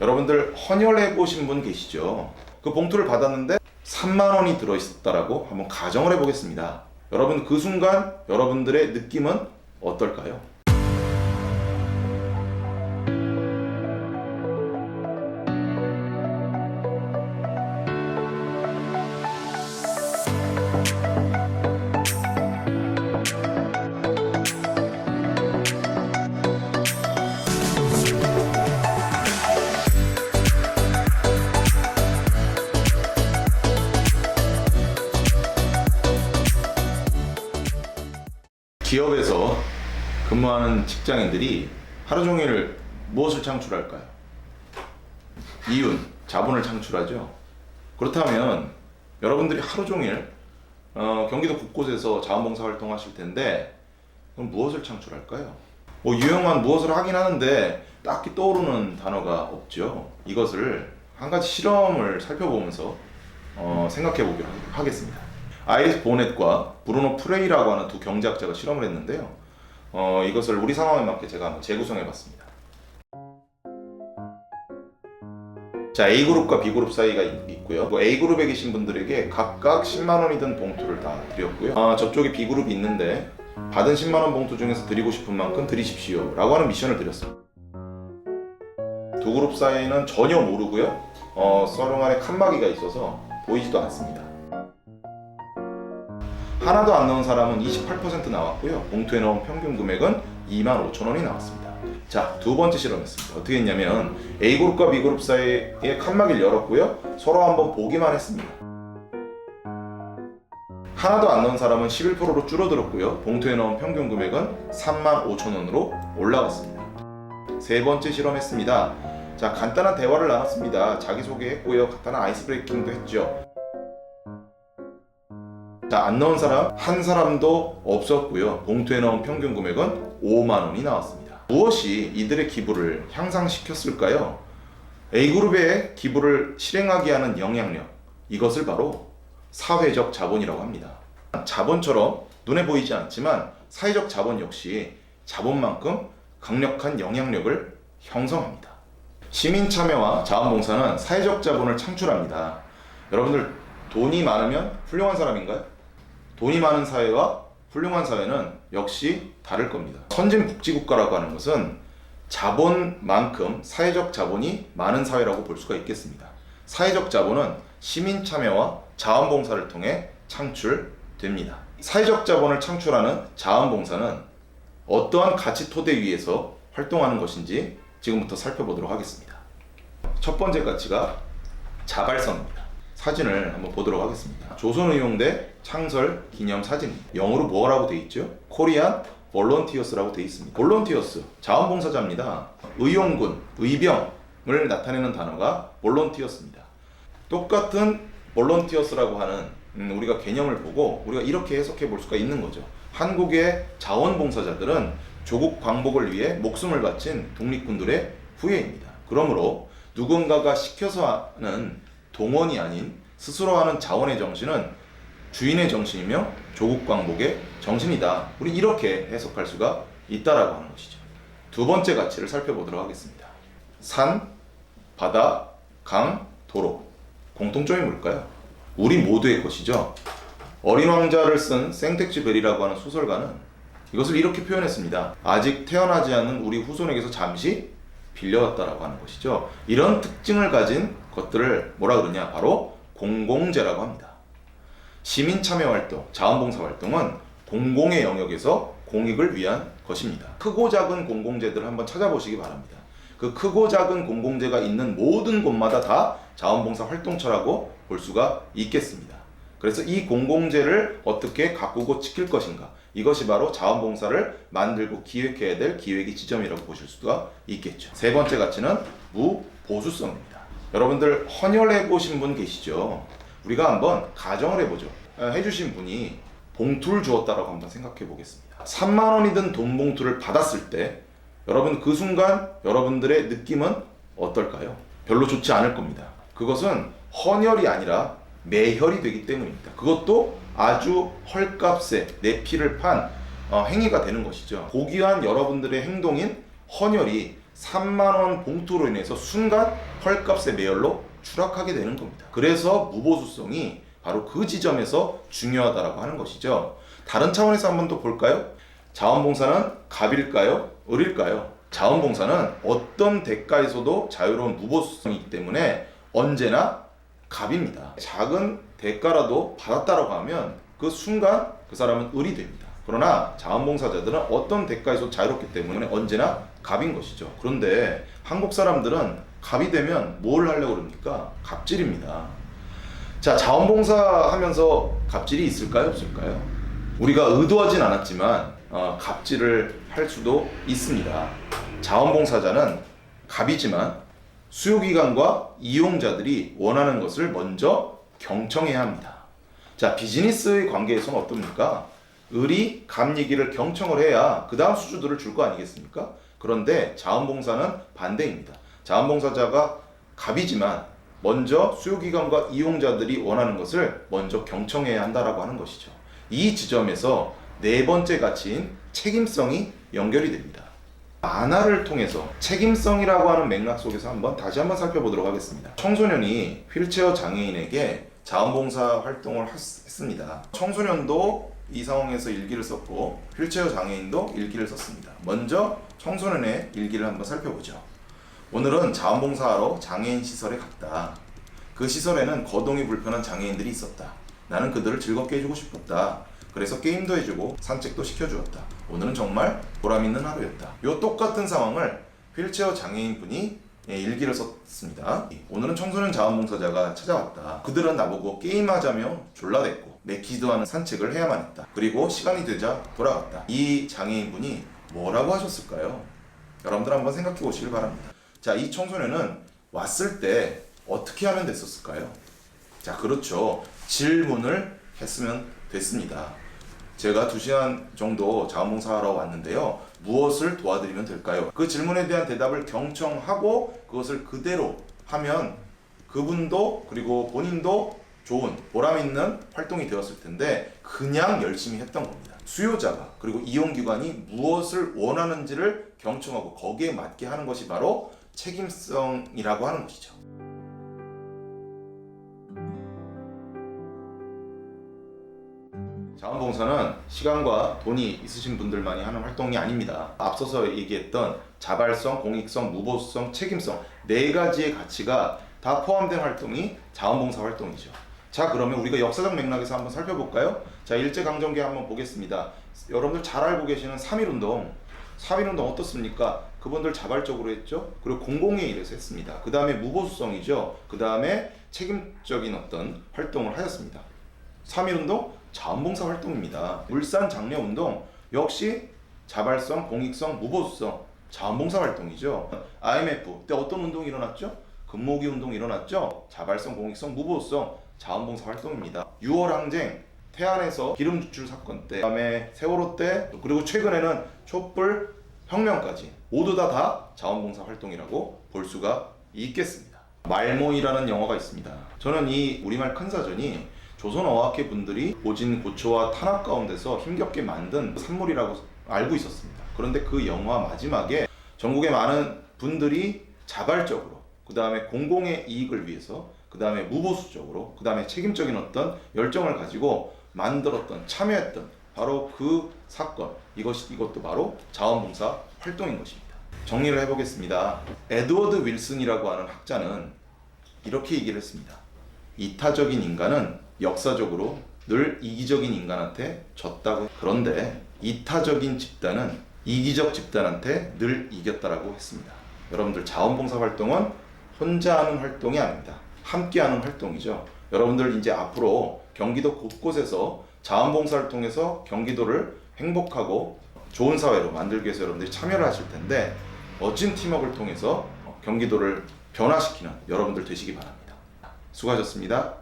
여러분들 헌혈해 보신 분 계시죠? 그 봉투를 받았는데 3만 원이 들어있었다라고 한번 가정을 해보겠습니다. 여러분 그 순간 여러분들의 느낌은 어떨까요? 기업에서 근무하는 직장인들이 하루 종일 무엇을 창출할까요? 이윤, 자본을 창출하죠. 그렇다면 여러분들이 하루 종일 경기도 곳곳에서 자원봉사 활동하실 텐데 그럼 무엇을 창출할까요? 유용한 무엇을 하긴 하는데 딱히 떠오르는 단어가 없죠. 이것을 한 가지 실험을 살펴보면서 생각해 보기로 하겠습니다. 아이리스 보넷과 브루노 프레이라고 하는 두 경제학자가 실험을 했는데요. 이것을 우리 상황에 맞게 제가 한번 재구성해 봤습니다. 자, A그룹과 B그룹 사이가 있고요. A그룹에 계신 분들에게 각각 10만 원이 든 봉투를 다 드렸고요. 저쪽에 B그룹이 있는데 받은 10만 원 봉투 중에서 드리고 싶은 만큼 드리십시오 라고 하는 미션을 드렸습니다. 두 그룹 사이는 전혀 모르고요. 서로 안에 칸막이가 있어서 보이지도 않습니다. 하나도 안 넣은 사람은 28% 나왔고요. 봉투에 넣은 평균 금액은 25,000원이 나왔습니다. 자, 두 번째 실험했습니다. 어떻게 했냐면 A그룹과 B그룹 사이에 칸막이를 열었고요. 서로 한번 보기만 했습니다. 하나도 안 넣은 사람은 11%로 줄어들었고요. 봉투에 넣은 평균 금액은 35,000원으로 올라갔습니다. 세 번째 실험했습니다. 자, 간단한 대화를 나눴습니다. 자기소개했고요. 간단한 아이스 브레이킹도 했죠. 자, 안 넣은 사람 한 사람도 없었고요. 봉투에 넣은 평균 금액은 5만 원이 나왔습니다. 무엇이 이들의 기부를 향상시켰을까요? A그룹의 기부를 실행하게 하는 영향력, 이것을 바로 사회적 자본이라고 합니다. 자본처럼 눈에 보이지 않지만 사회적 자본 역시 자본만큼 강력한 영향력을 형성합니다. 시민 참여와 자원봉사는 사회적 자본을 창출합니다. 여러분들 돈이 많으면 훌륭한 사람인가요? 돈이 많은 사회와 훌륭한 사회는 역시 다를 겁니다. 선진복지국가라고 하는 것은 자본만큼 사회적 자본이 많은 사회라고 볼 수가 있겠습니다. 사회적 자본은 시민 참여와 자원봉사를 통해 창출됩니다. 사회적 자본을 창출하는 자원봉사는 어떠한 가치 토대 위에서 활동하는 것인지 지금부터 살펴보도록 하겠습니다. 첫 번째 가치가 자발성입니다. 사진을 한번 보도록 하겠습니다. 조선의용대 창설 기념 사진입니다. 영어로 뭐라고 되어 있죠? 코리안 볼런티어스라고 되어 있습니다. 볼런티어스, 자원봉사자입니다. 의용군, 의병을 나타내는 단어가 볼런티어스입니다. 똑같은 볼런티어스라고 하는 우리가 개념을 보고 우리가 이렇게 해석해 볼 수가 있는 거죠. 한국의 자원봉사자들은 조국 광복을 위해 목숨을 바친 독립군들의 후예입니다. 그러므로 누군가가 시켜서 하는 동원이 아닌 스스로 하는 자원의 정신은 주인의 정신이며 조국 광복의 정신이다. 우리 이렇게 해석할 수가 있다라고 하는 것이죠. 두 번째 가치를 살펴보도록 하겠습니다. 산, 바다, 강, 도로. 공통점이 뭘까요? 우리 모두의 것이죠. 어린 왕자를 쓴 생텍쥐 베리라고 하는 소설가는 이것을 이렇게 표현했습니다. 아직 태어나지 않은 우리 후손에게서 잠시 빌려왔다라고 하는 것이죠. 이런 특징을 가진 것들을 뭐라 그러냐? 바로 공공재라고 합니다. 시민 참여 활동, 자원봉사 활동은 공공의 영역에서 공익을 위한 것입니다. 크고 작은 공공재들을 한번 찾아보시기 바랍니다. 그 크고 작은 공공재가 있는 모든 곳마다 다 자원봉사 활동처라고 볼 수가 있겠습니다. 그래서 이 공공재를 어떻게 가꾸고 지킬 것인가, 이것이 바로 자원봉사를 만들고 기획해야 될 기획의 지점이라고 보실 수가 있겠죠. 세 번째 가치는 무보수성입니다. 여러분들 헌혈해 보신 분 계시죠? 우리가 한번 가정을 해보죠. 해주신 분이 봉투를 주었다라고 한번 생각해 보겠습니다. 3만 원이 든 돈 봉투를 받았을 때 여러분 그 순간 여러분들의 느낌은 어떨까요? 별로 좋지 않을 겁니다. 그것은 헌혈이 아니라 매혈이 되기 때문입니다. 그것도 아주 헐값에 내 피를 판 행위가 되는 것이죠. 고귀한 여러분들의 행동인 헌혈이 3만 원 봉투로 인해서 순간 헐값의 매열로 추락하게 되는 겁니다. 그래서 무보수성이 바로 그 지점에서 중요하다라고 하는 것이죠. 다른 차원에서 한번 더 볼까요? 자원봉사는 갑일까요? 을일까요? 자원봉사는 어떤 대가에서도 자유로운 무보수성이기 때문에 언제나 갑입니다. 작은 대가라도 받았다라고 하면 그 순간 그 사람은 을이 됩니다. 그러나 자원봉사자들은 어떤 대가에서 자유롭기 때문에 언제나 갑인 것이죠. 그런데 한국 사람들은 갑이 되면 뭘 하려고 그럽니까? 갑질입니다. 자, 자원봉사 하면서 갑질이 있을까요? 없을까요? 우리가 의도하진 않았지만 갑질을 할 수도 있습니다. 자원봉사자는 갑이지만 수요기관과 이용자들이 원하는 것을 먼저 경청해야 합니다. 자, 비즈니스의 관계에서는 어떻습니까? 을이 갑 얘기를 경청을 해야 그 다음 수주들을 줄 거 아니겠습니까? 그런데 자원봉사는 반대입니다. 자원봉사자가 갑이지만 먼저 수요기관과 이용자들이 원하는 것을 먼저 경청해야 한다라고 하는 것이죠. 이 지점에서 네 번째 가치인 책임성이 연결이 됩니다. 만화를 통해서 책임성이라고 하는 맥락 속에서 다시 한번 살펴보도록 하겠습니다. 청소년이 휠체어 장애인에게 자원봉사 활동을 했습니다. 청소년도 이 상황에서 일기를 썼고 휠체어 장애인도 일기를 썼습니다. 먼저 청소년의 일기를 한번 살펴보죠. 오늘은 자원봉사하러 장애인 시설에 갔다. 그 시설에는 거동이 불편한 장애인들이 있었다. 나는 그들을 즐겁게 해주고 싶었다. 그래서 게임도 해주고 산책도 시켜주었다. 오늘은 정말 보람있는 하루였다. 이 똑같은 상황을 휠체어 장애인 분이 일기를 썼습니다. 오늘은 청소년 자원봉사자가 찾아왔다. 그들은 나보고 게임하자며 졸라댔고 맥히지도 않은 산책을 해야만 했다. 그리고 시간이 되자 돌아갔다. 이 장애인 분이 뭐라고 하셨을까요? 여러분들 한번 생각해 보시길 바랍니다. 자, 이 청소년은 왔을 때 어떻게 하면 됐었을까요? 자, 그렇죠. 질문을 했으면 됐습니다. 제가 2시간 정도 자원봉사하러 왔는데요. 무엇을 도와드리면 될까요? 그 질문에 대한 대답을 경청하고 그것을 그대로 하면 그분도 그리고 본인도 좋은 보람있는 활동이 되었을 텐데 그냥 열심히 했던 겁니다. 수요자가 그리고 이용기관이 무엇을 원하는지를 경청하고 거기에 맞게 하는 것이 바로 책임성이라고 하는 것이죠. 자원봉사는 시간과 돈이 있으신 분들만이 하는 활동이 아닙니다. 앞서서 얘기했던 자발성, 공익성, 무보수성, 책임성 네 가지의 가치가 다 포함된 활동이 자원봉사 활동이죠. 자, 그러면 우리가 역사적 맥락에서 한번 살펴볼까요? 자, 일제강점기 한번 보겠습니다. 여러분들 잘 알고 계시는 3.1운동. 3.1운동 어떻습니까? 그분들 자발적으로 했죠. 그리고 공공의 일에서 했습니다. 그 다음에 무보수성이죠. 그 다음에 책임적인 어떤 활동을 하였습니다. 3.1운동 자원봉사 활동입니다. 울산 장려운동 역시 자발성, 공익성, 무보수성 자원봉사 활동이죠. IMF 때 어떤 운동이 일어났죠? 금모으기 운동이 일어났죠. 자발성, 공익성, 무보수성 자원봉사 활동입니다. 6월 항쟁, 태안에서 기름 유출 사건 때, 그다음에 세월호 때, 그리고 최근에는 촛불 혁명까지 모두 다 자원봉사 활동이라고 볼 수가 있겠습니다. 말모이라는 영화가 있습니다. 저는 이 우리말 큰사전이 조선어학회 분들이 고진, 고초와 탄압 가운데서 힘겹게 만든 산물이라고 알고 있었습니다. 그런데 그 영화 마지막에 전국의 많은 분들이 자발적으로, 그 다음에 공공의 이익을 위해서, 그 다음에 무보수적으로, 그 다음에 책임적인 어떤 열정을 가지고 만들었던, 참여했던 바로 그 사건, 이것도 바로 자원봉사 활동인 것입니다. 정리를 해보겠습니다. 에드워드 윌슨이라고 하는 학자는 이렇게 얘기를 했습니다. 이타적인 인간은 역사적으로 늘 이기적인 인간한테 졌다고. 그런데 이타적인 집단은 이기적 집단한테 늘 이겼다라고 했습니다. 여러분들 자원봉사 활동은 혼자 하는 활동이 아닙니다. 함께 하는 활동이죠. 여러분들 이제 앞으로 경기도 곳곳에서 자원봉사를 통해서 경기도를 행복하고 좋은 사회로 만들기 위해서 여러분들이 참여를 하실 텐데 멋진 팀워크를 통해서 경기도를 변화시키는 여러분들 되시기 바랍니다. 수고하셨습니다.